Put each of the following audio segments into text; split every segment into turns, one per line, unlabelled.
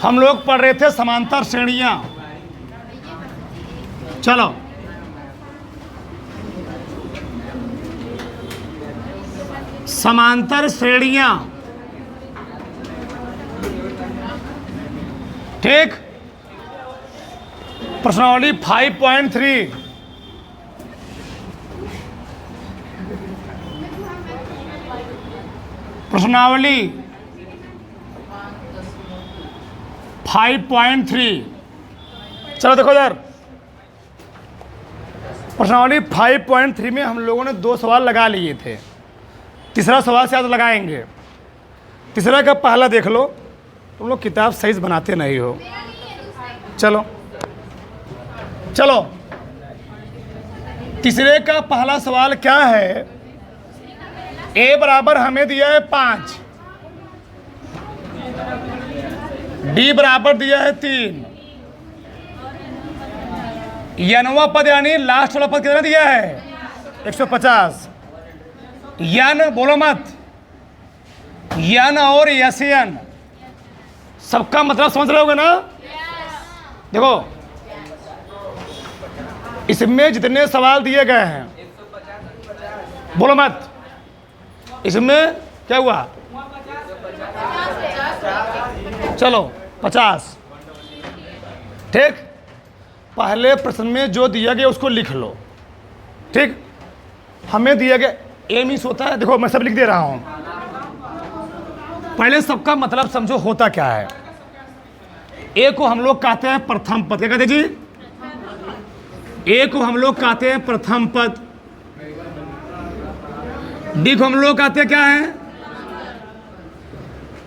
हम लोग पढ़ रहे थे समांतर श्रेणियां। चलो समांतर श्रेणियां, ठीक। प्रश्नावली 5.3 प्रश्नावली 5.3। चलो देखो यार, प्रश्नावली 5.3 में हम लोगों ने 2 सवाल लगा लिए थे। तीसरा सवाल शायद लगाएंगे। तीसरा का पहला देख लो। तुम लोग किताब सही से बनाते नहीं हो। चलो चलो, तीसरे का पहला सवाल क्या है? ए बराबर हमें दिया है 5, डी बराबर दिया है 3, यनवा पद यानी लास्ट वाला पद कितना दिया है? 150। यन बोलो मत, यन और यसियन सबका मतलब समझ रहे होगे ना? देखो इसमें जितने सवाल दिए गए हैं, बोलो मत, इसमें क्या हुआ? चलो 50, ठीक। पहले प्रश्न में जो दिया गया उसको लिख लो, ठीक। हमें दिया गया ए मीन्स होता है, देखो मैं सब लिख दे रहा हूं। पहले सबका मतलब समझो होता क्या है। ए को हम लोग कहते हैं प्रथम पद। क्या कहते जी? ए को हम लोग कहते हैं प्रथम पद। डी को हम लोग कहते हैं क्या है?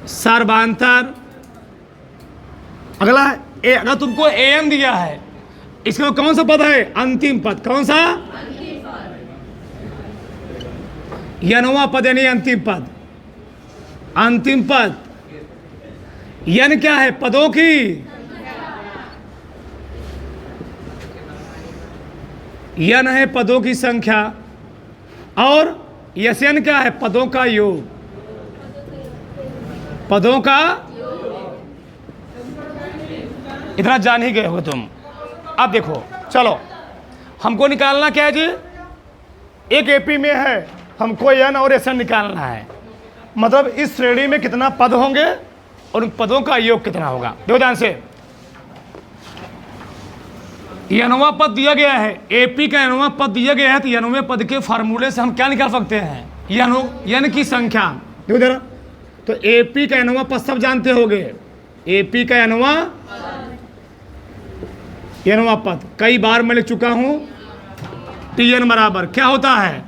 सर्वांतर। अगला ए, अगर तुमको एन दिया है, इसका कौन सा पद है? अंतिम पद। कौन सा? यनवा पद यानी अंतिम पद। अंतिम पद। यन क्या है? पदों की यन है पदों की संख्या, और यसन क्या है? पदों का योग। पदों का, इतना जान ही गए हो तुम। अब देखो, चलो हमको निकालना क्या है जी? एक एपी में है, हमको यन और यसन निकालना है। मतलब इस श्रेणी में कितना पद होंगे और उन पदों का योग कितना होगा। देखो ध्यान से, यनवा पद दिया गया है, एपी का यनवा पद दिया गया है, तो यनवे पद के फार्मूले से हम क्या निकाल सकते हैं? यन की संख्या। देखो जरा, तो एपी का यनवा पद सब जानते होंगे। एपी का यनवा पद कई बार मैं लिख चुका हूं। टीएन बराबर क्या होता है?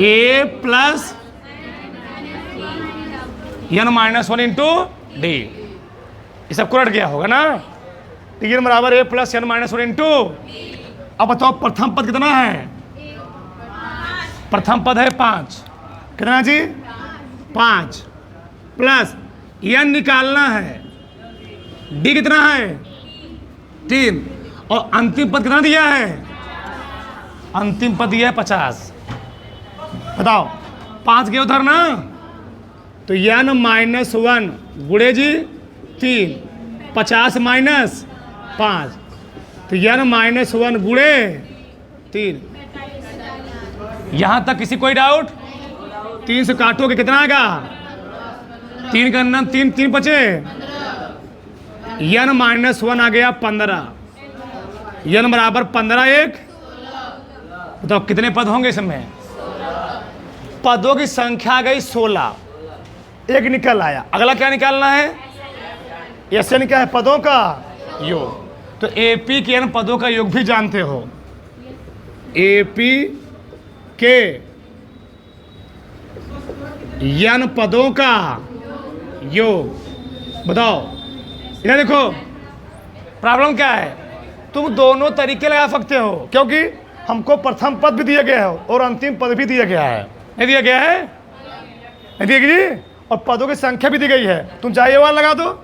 ए प्लस यन -1 इंटू डी। ये सब करेक्ट गया होगा ना? टीएन बराबर ए प्लस यन -1 इंटू। अब बताओ प्रथम पद कितना है? प्रथम पद है 5। कितना जी? 5 प्लस यन निकालना है, डी कितना है? 3, और अंतिम पद कितना दिया है? अंतिम पद दिया है 50। बताओ 5 गए उधर ना, तो यन -1 गुड़े जी 3, 50 - 5, तो यन -1 गुड़े 3। यहां तक किसी कोई डाउट? 3 से काटोगे कितना आएगा? 3 का 3 3 बचे, यन -1 आ गया 15। यन बराबर 15 1। बताओ कितने पद होंगे इसमें? पदों की संख्या आ गई 16। एक निकल आया। अगला क्या निकालना है? यसन क्या है? पदों का योग। तो एपी के n पदों का योग भी जानते हो। एपी के n पदों का योग। बताओ इधर देखो, प्रॉब्लम क्या है? तुम दोनों तरीके लगा सकते हो, क्योंकि हमको प्रथम पद भी दिया गया है और अंतिम पद भी दिया गया है। नहीं दिया गया है? नहीं दिया गया जी। और पदों की संख्या भी दी गई है। तुम चाहे ये वाला लगा दो।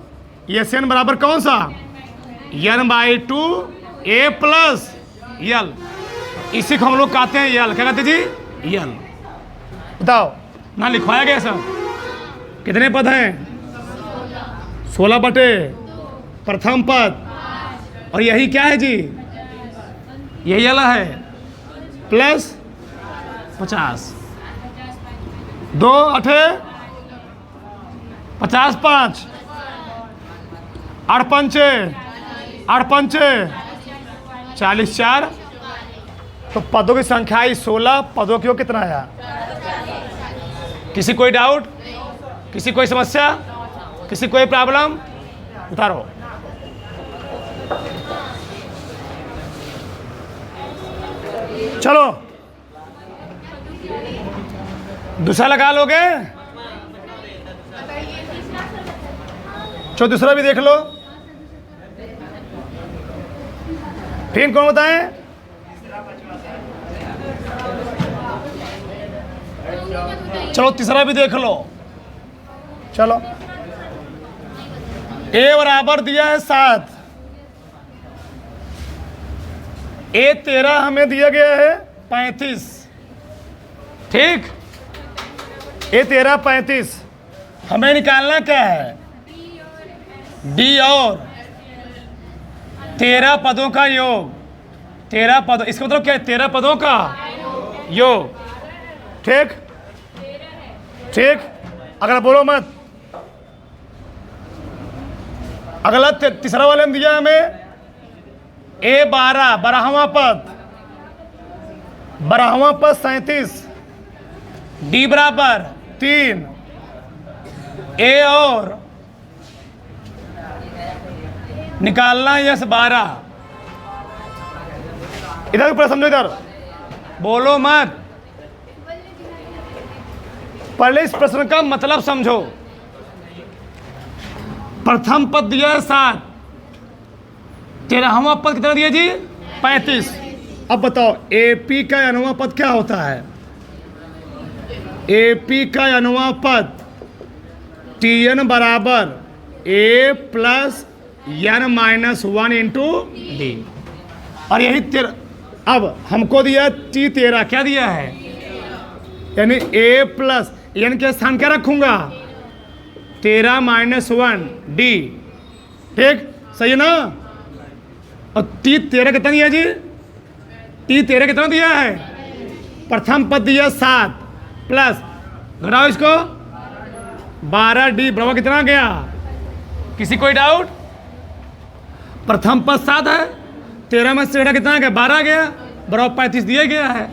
यन बराबर कौन सा? n/2 a प्लस यल। इसी को हम लोग कहते हैं यल। क्या कहते जी? यल। बताओ ना, लिखवाया गया सब। कितने पद हैं? 16 बटे प्रथम पद, और यही क्या है जी, यही वाला है प्लस 50, 2 अठे 50 5 8 पंचे 40 4, तो पदों की संख्या आई 16, पदों की कितना आया? किसी कोई डाउट, किसी कोई समस्या, किसी कोई प्रॉब्लम? उतारो। चलो दूसरा लगा लोगे? चलो दूसरा भी देख लो। फिर कौन बताएं? चलो तीसरा भी देख लो। चलो a बराबर दिया है 7, a 13 हमें दिया गया है 35, ठीक, a 13 35, हमें निकालना क्या है? d और 13 पदों का योग, 13 पदों, इसका मतलब क्या है? 13 पदों का योग, ठीक ठीक। अगला बोलो मत। अगला तीसरा वाले में दिया हमें a 12 12वां पद, 37, d बराबर 3, a और निकालना यस 12। इधर ऊपर समझो, इधर बोलो मत, पहले इस प्रश्न का मतलब समझो। प्रथम पद दिया है 7, 13वां पद कितना दिया जी? 35। अब बताओ AP का अनुवा पद क्या होता है? AP का अनुवा पद TN बराबर A plus n minus 1 into D, और यही 13। अब हमको दिया T 13, क्या दिया है? यानी A प्लस n के स्थान क्या रखूंगा? 13 माइनस 1 डी, ठीक, सही है ना? और T 13 कितना दिया जी? T 13 कितना दिया है? प्रथम पद दिया 7 प्लस, घटाओ इसको, 12 डी बराबर कितना गया? किसी कोई डाउट? प्रथम पद 7 है, 13 में से घटा कितना गया? 12 गया, बराबर 35 दिया गया है।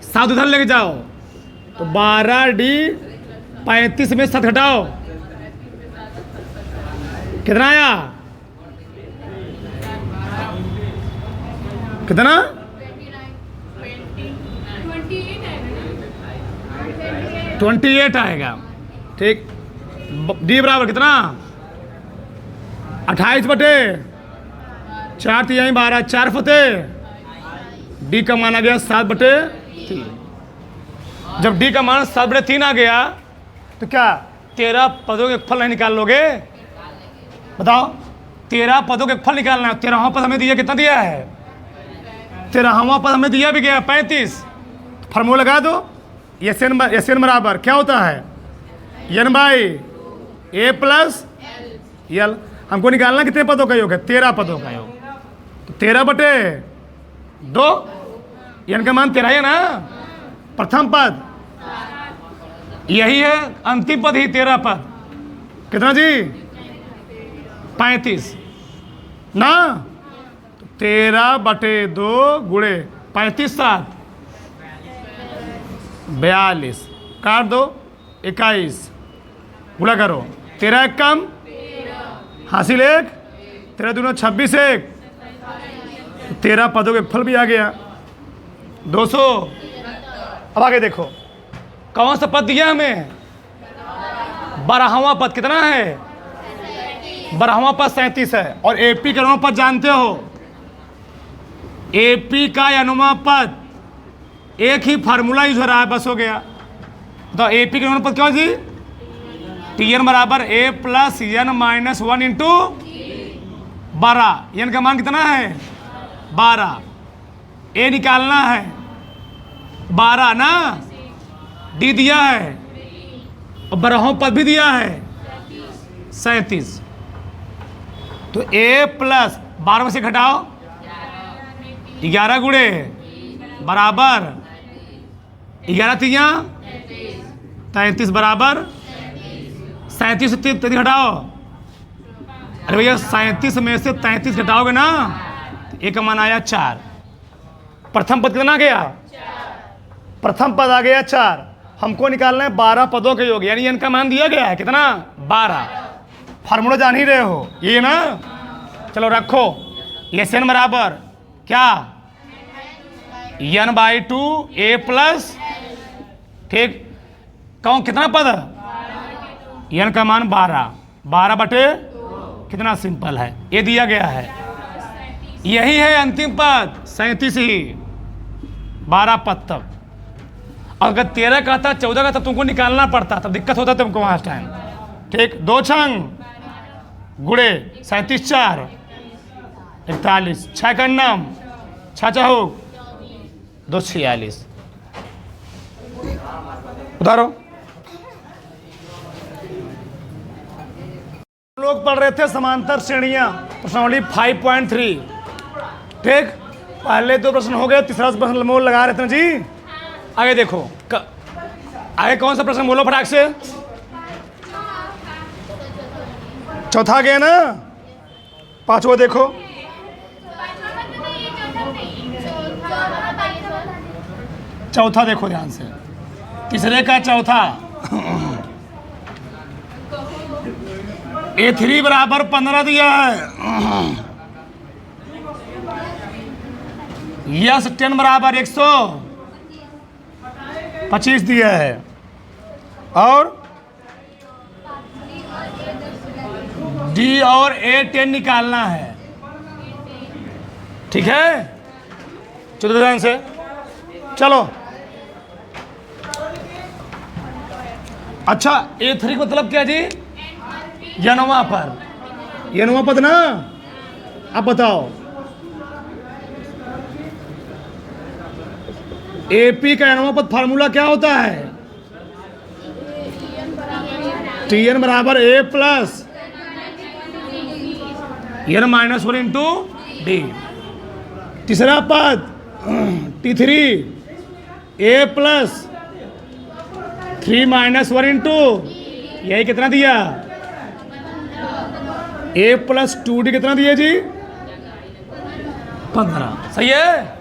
7 उधर लेके जाओ, तो 12 डी 35 में 7 घटाओ, कितना आया? कितना? 28 आएगा, ठीक। डी बराबर कितना? 28 बटे 4 3 12, 4 फतेह। डी का मान आ गया 7 बटे 3। जब डी का मान 7 बटे 3 आ गया तो क्या 13 पदों के फल नहीं निकाल लोगे? बताओ, 13 पदों के फल निकालना है। 13वां पद हमें दिया, कितना दिया है? 13वां पद हमें दिया भी गया 35। फार्मूला लगा दो, एस एन बराबर क्या होता है? n by A plus L. हमको निकालना कितने पदों का योग है? 13 पदों का योग। तो 13 बटे 2, n का मान 13 है ना? प्रथम पद यही है, अंतिम पद ही 13 पद, कितना जी? 35 ना? 13 बटे 2 गुणे 35 7 42, काट दो, 21 गुणा करो, 13 एक कम, हासिल 1, 13 दूना 26 1, 13 पदों के फल भी आ गया 200। अब आगे देखो, कौन सा पद दिया हमें? 12वां पद कितना है? 12वां पद 37 है। और AP का अनुमा पद जानते हो, AP का अनुमा पद एक ही फार्मूला यूज हो रहा है, बस हो गया। तो AP का अनुमा पद क्या जी? TN बराबर A plus n minus 1 into 12। n का मान कितना है? 12। A निकालना है 12 ना? D दिया है और 12वां पद भी दिया है 37। तो a प्लस 12 में से घटाओ 11 गुणे बराबर 11 तिया 33 बराबर 37 से 33 घटाओ। अरे भैया 37 में से 33 घटाओगे ना, तो एक का मान आया 4। प्रथम पद कितना गया? प्रथम पद आ गया 4। हमको निकालना है 12 पदों के योग, यानी इनका मान दिया गया है कितना? 12। फार्मूला जान ही रहे हो ये ना। चलो रखो, एस एन बराबर क्या? n/2 a प्लस, ठीक, कहूँ कितना पद? n का मान 12 बटे कितना? सिंपल है, ये दिया गया है। यही है अंतिम पद 37 ही, 12 पद तक। अगर 13 का था 14 का, तब तुमको निकालना पड़ता, तब दिक्कत होता तुमको वहाँ टाइम। ठीक, 2 छंग गुड़े 37 4 41, 6 का नाम 6 चाहो 2 46। उधारो लोग पढ़ रहे थे समांतर श्रेणियां, प्रश्नावली 5.3। ठीक, पहले 2 प्रश्न हो गए, तीसरा प्रश्न मोल लगा रहे थे जी। आगे देखो, आगे कौन सा प्रश्न बोलो फटाक से? चौथा गया ना, 5वां देखो। चौथा देखो ध्यान से, तीसरे का चौथा। A3 बराबर 15 दिया है, यस 10 बराबर 125 दिया है, और D और A10 निकालना है। ठीक है, चलो ध्यान से चलो। अच्छा, A3 मतलब क्या जी? यनवा पर, यनवा पद ना। अब बताओ, AP का यनवा पद फार्मूला क्या होता है? Tn बराबर A plus n-1 into D. तीसरा पद T3 A प्लस 3-1 इंटू, यही कितना दिया? A प्लस 2D कितना दिया जी? 15। सही है,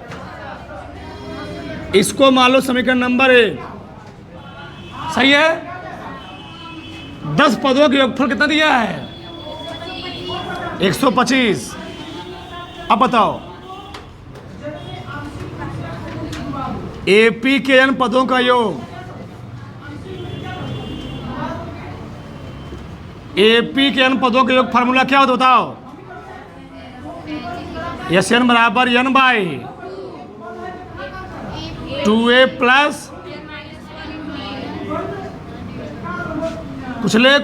इसको मान लो समीकरण नंबर 1। सही है, 10 पदों का योगफल कितना दिया है? 125। अब बताओ, AP के n पदों का योग, AP के n पदों का योग फार्मूला क्या होता बताओ? Sn बराबर n/2a प्लस,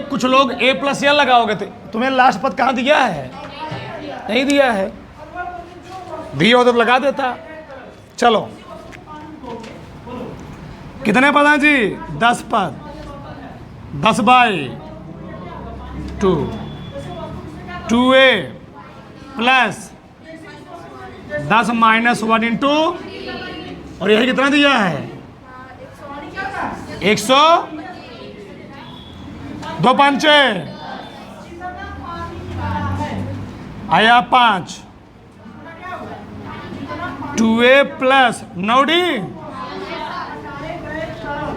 कुछ लोग a प्लस n लगाओगे, तुम्हें लास्ट पद कहाँ दिया है? नहीं दिया है, दिया हो तो लगा देता। चलो, कितने पद हैं जी? 10 पद, 10/2 2a प्लस 10-1 इंटू, और यही कितना दिया है? 100, 2 पंचे आया 5, 2a प्लस 9d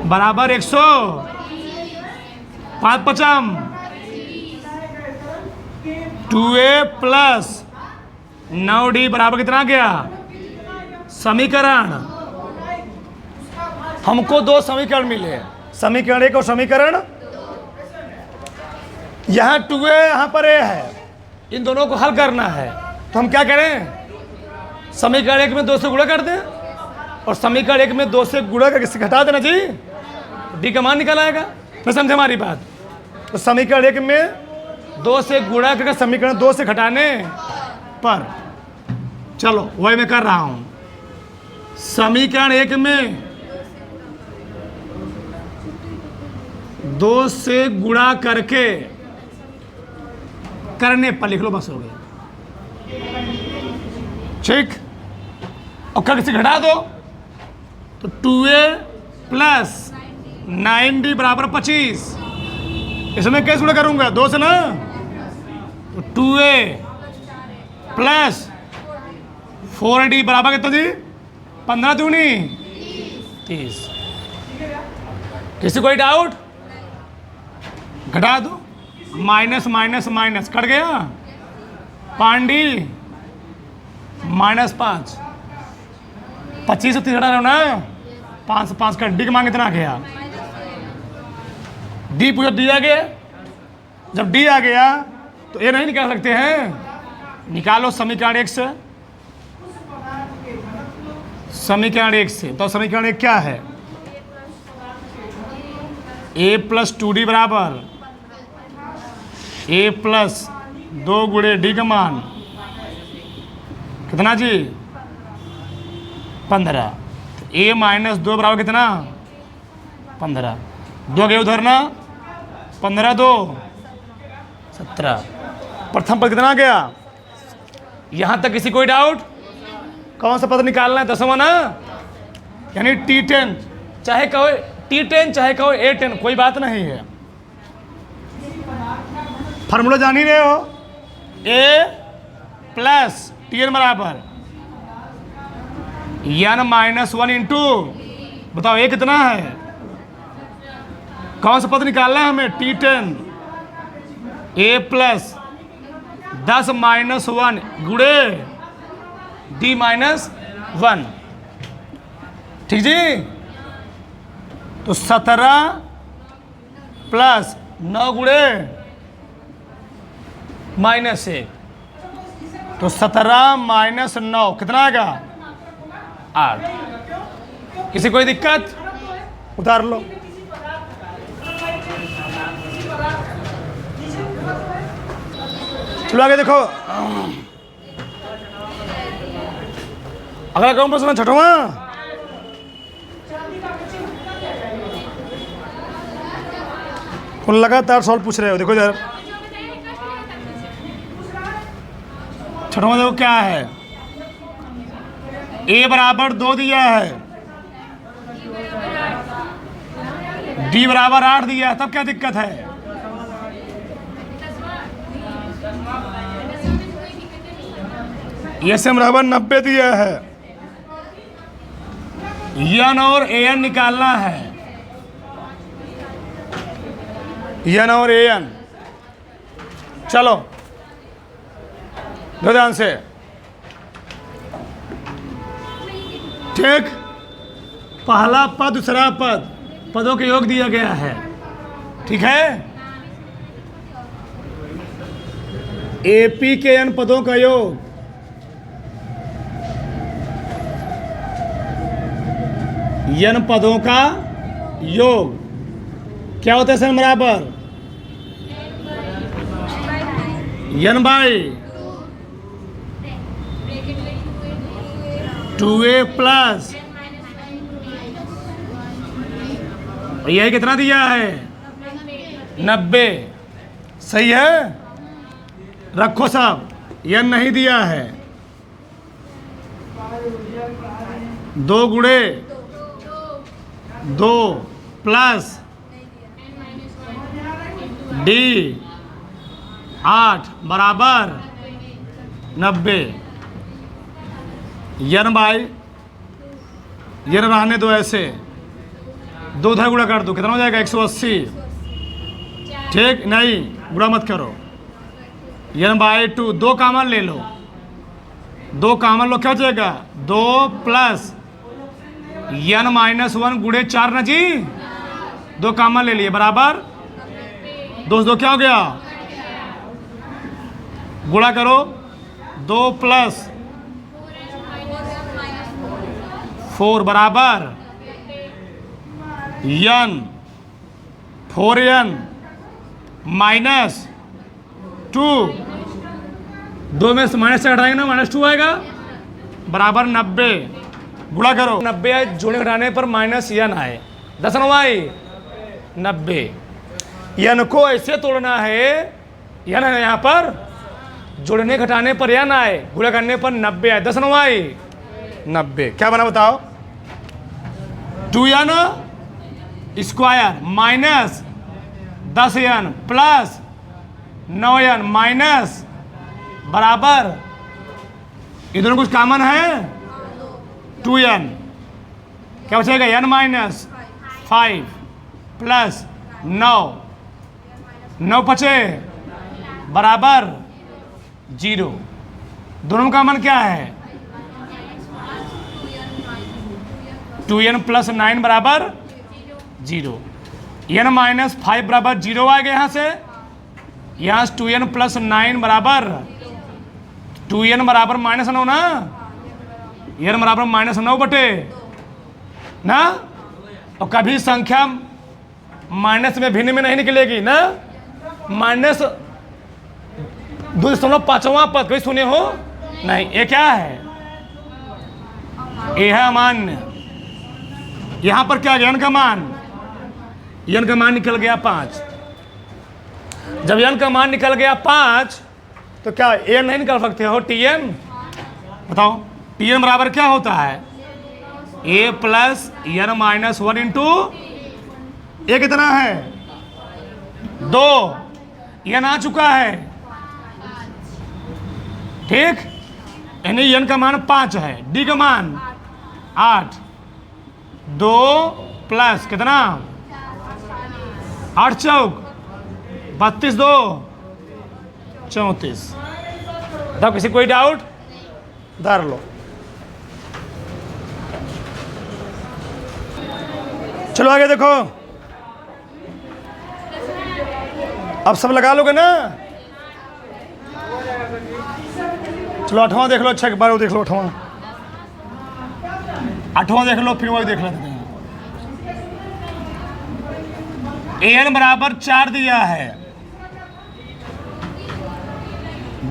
बराबर 100, 5 पचम 2a प्लस 9d बराबर कितना गया? समीकरण, हमको 2 समीकरण मिले, समीकरण 1 और समीकरण, यहाँ 2a यहाँ पर a है, इन दोनों को हल करना है। तो हम क्या करें? समीकरण 1 में 2 से गुणा कर दें, और समीकरण 1 में 2 से गुणा करके घटा देना जी, डी का मान निकल आएगा। मैं समझे हमारी बात? तो समीकरण 1 में 2 से गुणा करके समीकरण 2 से घटाने पर, चलो वही मैं कर रहा हूं। समीकरण 1 में 2 से गुणा करके करने पर लिख लो, बस हो गया। ठीक, और कल से घटा दो तो 2a प्लस 9d बराबर 25। इसमें कैसे गुणा करूंगा? 2 से ना, तो 2a प्लस 4d बराबर कितना जी? 15 दूनी 30। किसी कोई डाउट? घटा दो, माइनस माइनस माइनस कट गया, 5d -5, 25 से 30 घटा रहे हो ना, 5 से 5 का डी की मांग कितना आ गया? डी पूछा, डी आ गया। जब डी आ गया तो ये नहीं निकाल सकते हैं, निकालो समीकरण 1 से। समीकरण 1 से तो समीकरण 1 क्या है? a प्लस 2d बराबर a प्लस 2 गुणे डी का मान कितना जी? 15। तो a माइनस 2 बराबर कितना? 15। 2 गए उधर ना, 15 2 17। प्रथम पद कितना गया? यहां तक किसी कोई डाउट? कौन सा पद निकालना है? 10वां ना, यानी T10, चाहे कहो T10 चाहे कहो A10, कोई बात नहीं है। फार्मूला जान ही रहे हो, a प्लस Tn बराबर n-1 इंटू, बताओ a कितना है? कौन सा पद निकालना है हमें? T10 a प्लस 10 -1 गुणे d -1। ठीक जी, तो 17 प्लस 9 गुणे -1, तो 17 माइनस 9 कितना आएगा? 8। किसी कोई दिक्कत? उतार लो। चलो आगे देखो, अगला कौन प्रश्न? छठवां। कौन लगातार सवाल पूछ रहे हो? देखो यार, छठवां देखो क्या है? a बराबर 2 दिया है, d बराबर 8 दिया है, तब क्या दिक्कत है? SM बराबर 90 दिया है, n और an निकालना है, n और an। चलो ध्यान से, ठीक, पहला पद दूसरा पद, पदों के योग दिया गया है, ठीक है। AP के n पदों का योग n पदों का योग क्या होता है? सर बराबर n बाई 2a प्लस, यही कितना दिया है? 90। सही है, रखो सब, n नहीं दिया है। 2 गुणे 2 प्लस d 8 बराबर 90। n बाई n रहने दो ऐसे, 2 उधर गुणा कर दो, कितना हो जाएगा? 180। ठीक, नहीं गुणा मत करो, n बाई 2, 2 कामन ले लो, 2 कामन लो, क्या हो जाएगा? 2 प्लस n -1 गुणे 4 ना जी, 2 कामन ले लिए बराबर 2 क्या हो गया? गुणा करो, 2 प्लस 4 बराबर n 4n -2, 2 में से माइनस से घटाएंगे ना, -2 आएगा बराबर 90। गुणा करो, 90 जोड़े घटाने पर -n आए, 10 9 आई 90। n को ऐसे तोड़ना है, n है यहाँ पर जोड़ने घटाने पर n आए, गुणा करने पर 90 आए, 10 9 आए 90। क्या बना बताओ? 2n square minus 10n plus 9n minus बराबर, ये दोनों कुछ कॉमन है 2n, क्या बचेगा n माइनस 5 प्लस 9 बचे बराबर 0। दोनों का मान क्या है? 2n प्लस 9 बराबर 0। n माइनस 5 बराबर 0 आ गया यहाँ से, यहाँ से 2n प्लस 9 बराबर 2n बराबर माइनस 9 ना, n बराबर माइनस 9 बटे ना। और कभी संख्या माइनस में भिन्न में नहीं निकलेगी ना, माइनस 2.5वां पद कभी सुने हो? नहीं। ये क्या है? ये है अमान्य। यहां पर क्या n का मान, n का मान निकल गया 5। जब n का मान निकल गया 5 तो क्या n नहीं निकाल सकते हो? tn बताओ, tn बराबर क्या होता है? a plus n minus 1 into a कितना है? 2। n आ चुका है, ठीक। यानी n का मान 5 है, d का मान 8। 2 प्लस कितना? 8 चौक 32, 2 34। तब किसी कोई डाउट? धर लो। चलो आगे देखो, अब सब लगा लोगे ना? चलो 8वां देख लो, अच्छा एक बार वो देख लो 8वां देख लो, फिर वही देख लेते हैं। an बराबर 4 दिया है,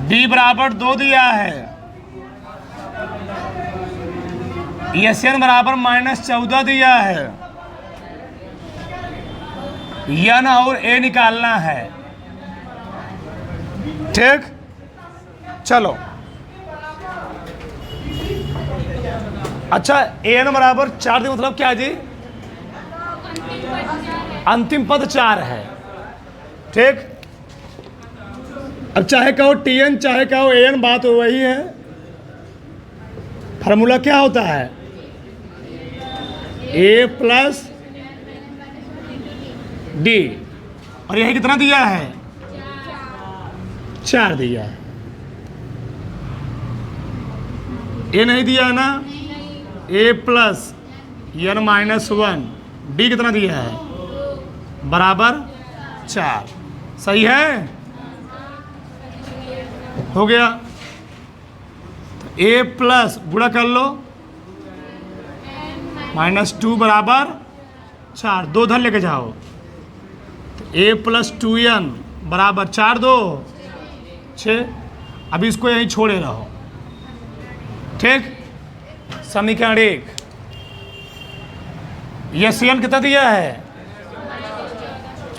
d बराबर 2 दिया है, sn बराबर -14 दिया है, n और a निकालना है, ठीक। चलो अच्छा, an बराबर 4 दिया मतलब क्या जी? अंतिम पद 4 है, ठीक। अब चाहे कहो tn चाहे कहो an, बात वही है। फार्मूला क्या होता है? a प्लस d, और यही कितना दिया है? 4 दिया है। a नहीं दिया है ना, a plus n minus 1, d कितना दिया है? बराबर 4। सही है, हो गया। a प्लस गुणा कर लो -2 बराबर 4, 2 धर लेके जाओ, तो a प्लस 2n बराबर 4 2 6। अभी इसको यहीं छोड़े रहो, ठीक। समीकरण 1, sn कितना दिया है?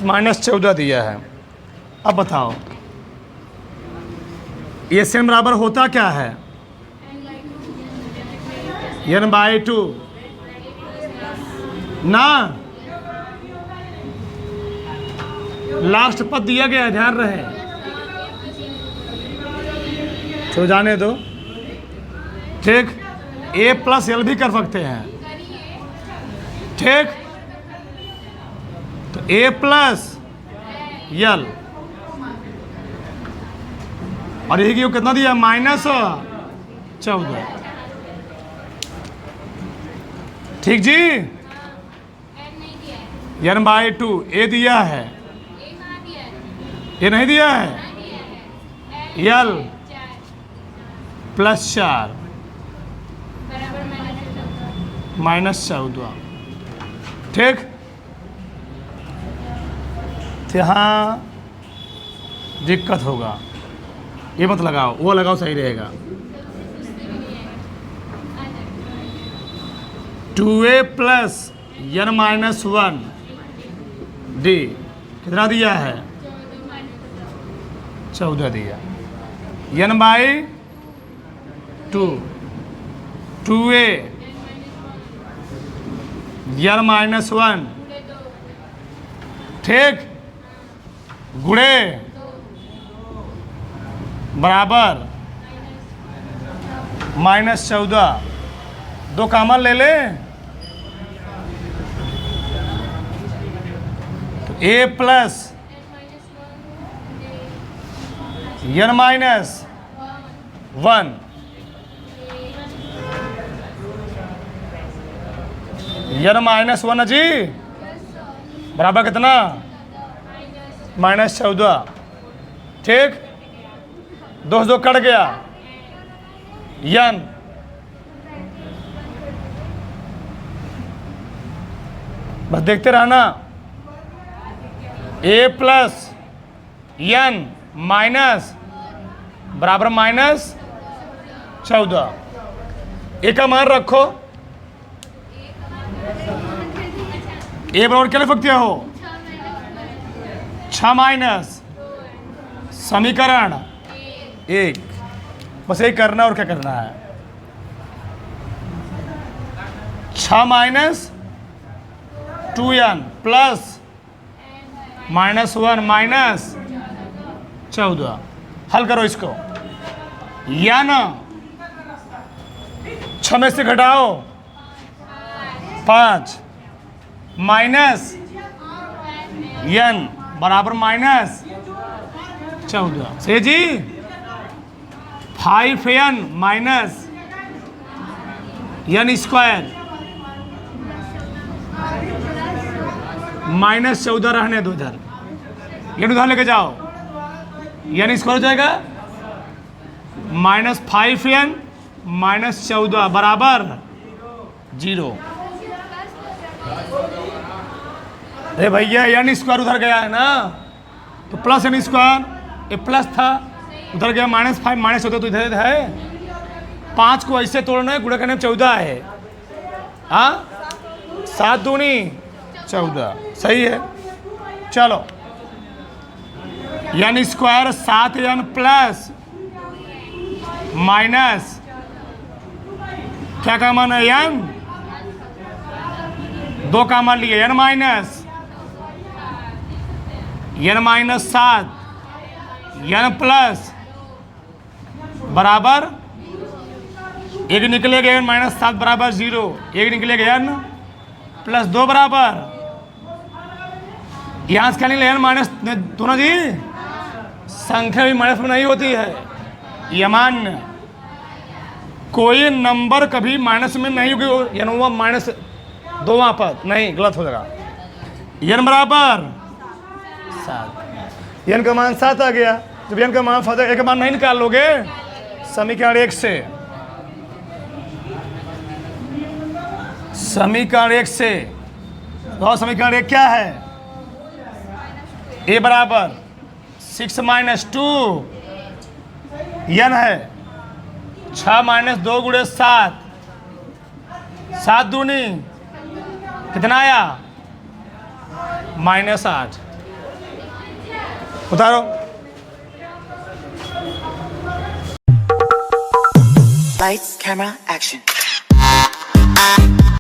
-14 दिया है। अब बताओ sn बराबर होता क्या है? n/2 ना, लास्ट पद दिया गया है, ध्यान रहे। तो जाने दो, ठीक। a प्लस l भी कर सकते हैं, ठीक। तो a प्लस l, और यही क्यों कितना दिया? -14, ठीक जी। n/2 a दिया है, ये नहीं दिया है, l प्लस 4 -14, ठीक। तो यहाँ दिक्कत होगा, ये मत लगाओ, वो लगाओ, सही रहेगा। 2a plus n minus 1 d कितना दिया है? 14 दिया। n by 2 2a n minus 1 ठीक गुणे बराबर माइनस 14 दो कामन ले ले तो a plus n minus 1 n minus 1 जी बराबर कितना माइनस 14 ठीक दो कट गया n बस देखते रहना a प्लस n माइनस बराबर माइनस 14 a का मान रखो a बराबर क्या लिख सकते हो 6 माइनस समीकरण 1 बस यही करना और क्या करना है 6 minus 2n plus minus 1 minus 14 हल करो इसको या ना 6 में से घटाओ 5 माइनस n बराबर माइनस 14 से जी 5n minus n square minus 14 रहने दो इधर ये उधर लेके जाओ n स्क्वायर हो जाएगा माइनस 5n माइनस 14 बराबर 0 अरे भैया n स्क्वायर उधर गया है ना तो प्लस n स्क्वायर ये प्लस था उधर गया माइनस 5 माइनस 14 तो इधर है 5 को ऐसे तोड़ना है गुणा करने में 14 है हाँ 7 दूनी 14 सही है चलो n square 7n plus minus क्या का मान है n 2 का मान लिए n माइनस 7 n प्लस बराबर 1 निकलेगा n माइनस 7 बराबर 0 1 निकलेगा n प्लस 2 बराबर यहाँ से क्या निकले n माइनस दोनों जी संख्या भी माइनस में नहीं होती है ये मान्य कोई नंबर कभी माइनस में नहीं होगी n माइनस 2 वहाँ पर नहीं गलत हो जाएगा n बराबर 7 n का मान 7 आ गया जब n का मान 7 a का मान नहीं निकाल लोगे समीकरण 1 से समीकरण 1 से तो समीकरण 1 क्या है a बराबर 6 माइनस 2 n है 6 माइनस 2 गुणे 7 7 दूनी कितना आया माइनस 8 उतारो
Lights, camera, action.